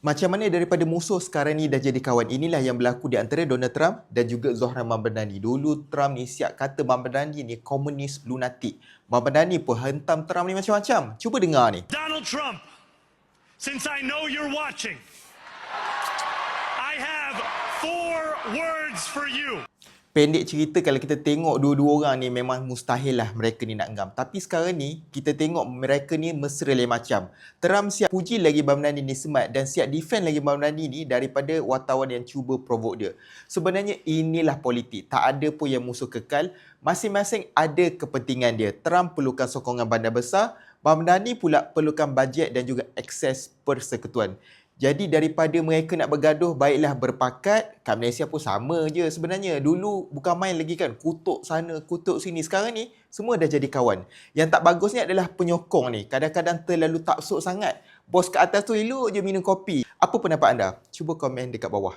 Macam mana daripada musuh sekarang ni dah jadi kawan? Inilah yang berlaku di antara Donald Trump dan juga Zohran Mamdani. Dulu Trump ni siap kata Mamdani ni komunis lunatik. Mamdani pun hentam Trump ni macam-macam. Cuba dengar ni. Donald Trump, since I know you're watching, I have 4 words for you. Pendek cerita, kalau kita tengok dua-dua orang ni memang mustahil lah mereka ni nak ngam. Tapi sekarang ni kita tengok mereka ni mesra lain macam. Trump siap puji lagi Mamdani ni smart dan siap defend lagi Mamdani ni daripada wartawan yang cuba provoke dia. Sebenarnya inilah politik. Tak ada pun yang musuh kekal. Masing-masing ada kepentingan dia. Trump perlukan sokongan bandar besar, Mamdani pula perlukan bajet dan juga akses persekutuan. Jadi daripada mereka nak bergaduh, baiklah berpakat. Kat Malaysia pun sama je sebenarnya. Dulu bukan main lagi kan, kutuk sana, kutuk sini. Sekarang ni semua dah jadi kawan. Yang tak bagusnya adalah penyokong ni. Kadang-kadang terlalu taksub sangat. Bos kat atas tu elok je minum kopi. Apa pendapat anda? Cuba komen dekat bawah.